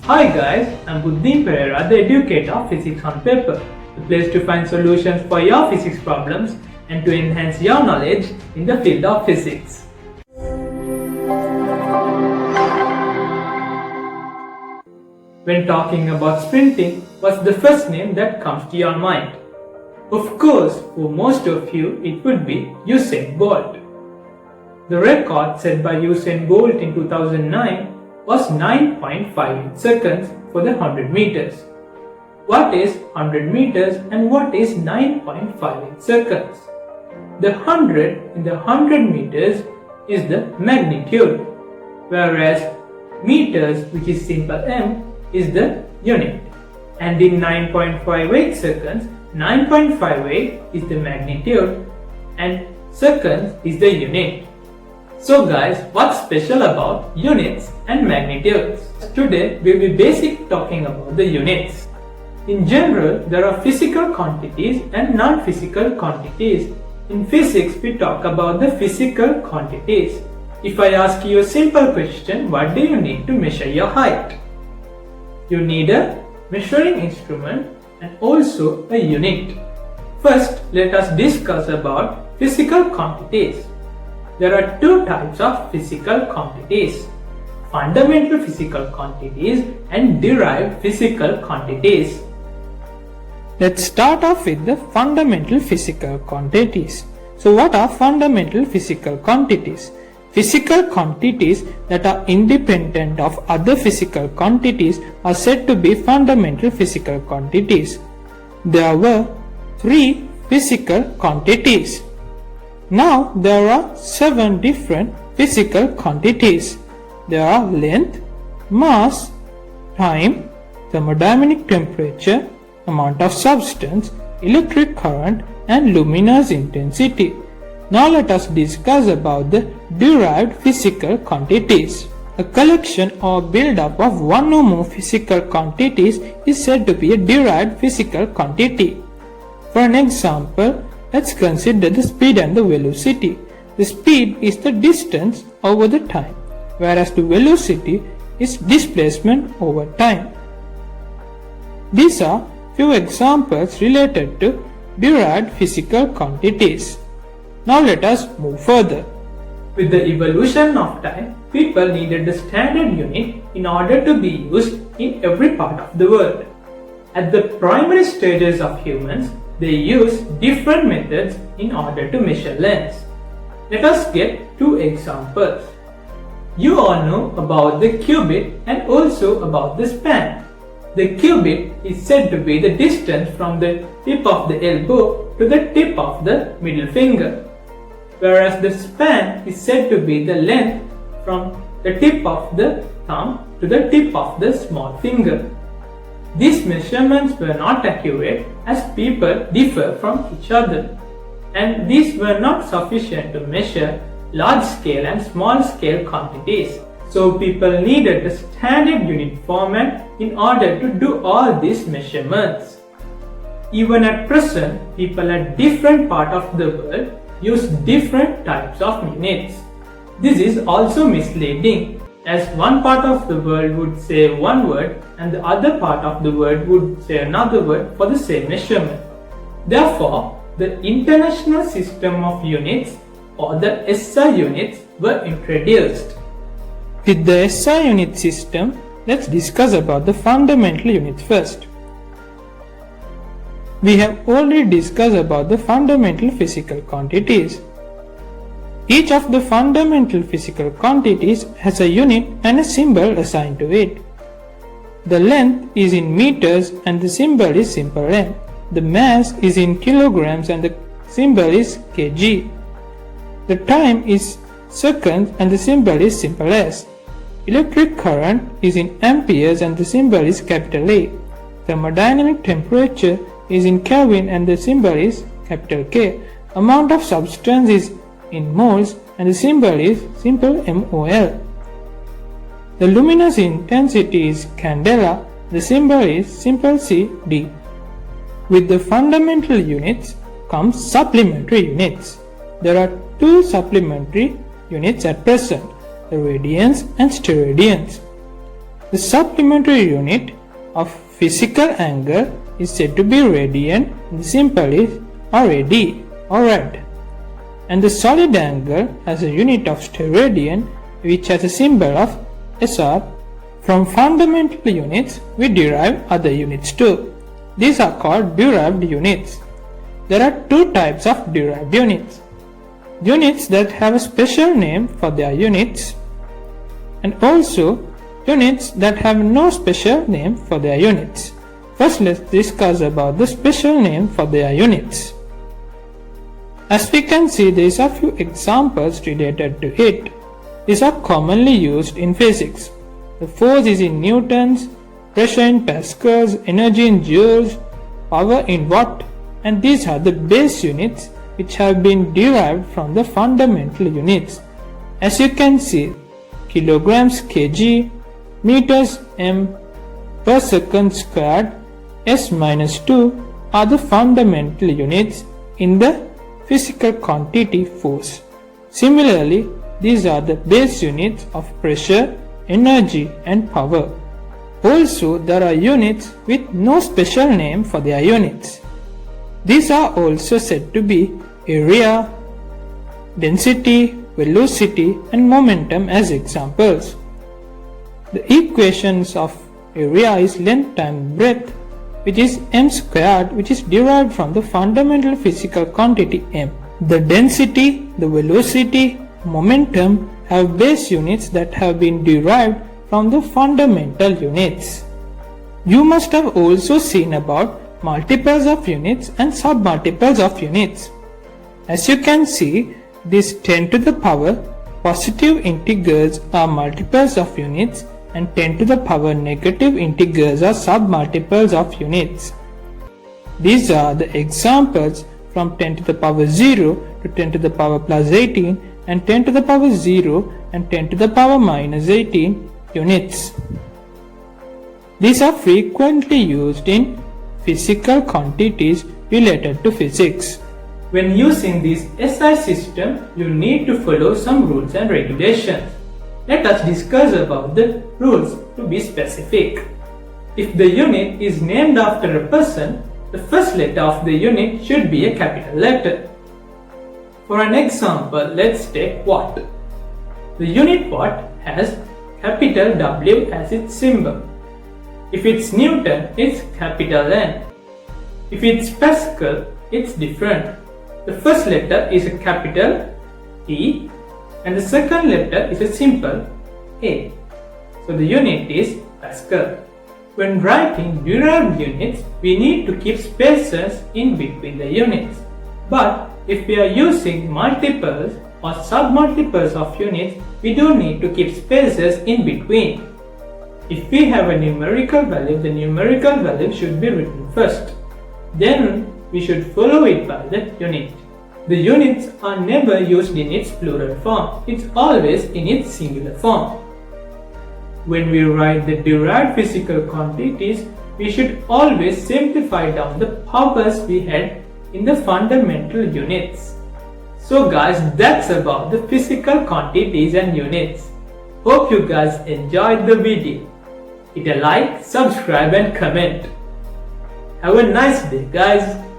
Hi guys, I'm Buddin Pereira, the educator of Physics on Paper, the place to find solutions for your physics problems and to enhance your knowledge in the field of physics. When talking about sprinting, what's the first name that comes to your mind? Of course, for most of you, it would be Usain Bolt. The record set by Usain Bolt in 2009 was 9.58 seconds for the 100 meters. What is 100 meters and what is 9.58 seconds? The 100 in the 100 meters is the magnitude, whereas meters, which is simple m, is the unit. And in 9.58 seconds, 9.58 is the magnitude and seconds is the unit. So guys, what's special about units and magnitudes? Today we'll be basic talking about the units. In general, there are physical quantities and non-physical quantities. In physics, we talk about the physical quantities. If I ask you a simple question, what do you need to measure your height? You need a measuring instrument and also a unit. First, let us discuss about physical quantities. There are two types of physical quantities: fundamental physical quantities and derived physical quantities. Let's start off with the fundamental physical quantities. So what are fundamental physical quantities? Physical quantities that are independent of other physical quantities are said to be fundamental physical quantities. There were three physical quantities. Now there are 7 different physical quantities. There are length, mass, time, thermodynamic temperature, amount of substance, electric current, and luminous intensity. Now let us discuss about the derived physical quantities. A collection or build-up of one or more physical quantities is said to be a derived physical quantity. For an example, let's consider the speed and the velocity. The speed is the distance over the time, whereas the velocity is displacement over time. These are few examples related to derived physical quantities. Now let us move further. With the evolution of time, people needed the standard unit in order to be used in every part of the world. At the primary stages of humans, they use different methods in order to measure lengths. Let us get two examples. You all know about the cubit and also about the span. The cubit is said to be the distance from the tip of the elbow to the tip of the middle finger, whereas the span is said to be the length from the tip of the thumb to the tip of the small finger. These measurements were not accurate as people differ from each other, and these were not sufficient to measure large scale and small scale quantities. So people needed a standard unit format in order to do all these measurements. Even at present, people at different parts of the world use different types of units. This is also misleading, as one part of the world would say one word and the other part of the world would say another word for the same measurement. Therefore, the International System of Units or the SI units were introduced. With the SI unit system, let's discuss about the fundamental units first. We have already discussed about the fundamental physical quantities. Each of the fundamental physical quantities has a unit and a symbol assigned to it. The length is in meters and the symbol is simple m. The mass is in kilograms and the symbol is kg. The time is seconds and the symbol is simple s. Electric current is in amperes and the symbol is capital A. Thermodynamic temperature is in Kelvin and the symbol is capital K. Amount of substance is in moles and the symbol is simple MOL. The luminous intensity is candela, the symbol is simple CD. With the fundamental units comes supplementary units. There are two supplementary units at present, the radians and steradians. The supplementary unit of physical anger is said to be radian, and the symbol is RAD or rad. And the solid anger has a unit of steradian, which has a symbol of SR. From fundamental units, we derive other units too. These are called derived units. There are two types of derived units. Units that have a special name for their units, and also units that have no special name for their units. First, let's discuss about the special name for their units. As we can see, there is a few examples related to it. These are commonly used in physics. The force is in newtons, pressure in pascals, energy in joules, power in watt, and these are the base units which have been derived from the fundamental units. As you can see, kilograms kg, meters m, per second squared, s-2 are the fundamental units in the physical quantity force. Similarly, these are the base units of pressure, energy and power. Also, there are units with no special name for their units. These are also said to be area, density, velocity and momentum as examples. The equations of area is length times breadth, which is m squared, which is derived from the fundamental physical quantity m. The density, the velocity, momentum have base units that have been derived from the fundamental units. You must have also seen about multiples of units and submultiples of units. As you can see, these 10 to the power positive integers are multiples of units and 10 to the power negative integers are submultiples of units. These are the examples from 10 to the power 0 to 10 to the power plus 18 and 10 to the power 0 and 10 to the power minus 18 units. These are frequently used in physical quantities related to physics. When using this SI system, you need to follow some rules and regulations. Let us discuss about the rules to be specific. If the unit is named after a person, the first letter of the unit should be a capital letter. For an example, let's take watt. The unit watt has capital W as its symbol. If it's Newton, it's capital N. If it's Pascal, it's different. The first letter is a capital P and the second letter is a simple A. So the unit is Pascal. When writing derived units, we need to keep spaces in between the units. But if we are using multiples or submultiples of units, we don't need to keep spaces in between. If we have a numerical value, the numerical value should be written first. Then we should follow it by the unit. The units are never used in its plural form. It's always in its singular form. When we write the derived physical quantities, we should always simplify down the powers we had in the fundamental units. So guys, that's about the physical quantities and units. Hope you guys enjoyed the video. Hit a like, subscribe and comment. Have a nice day guys.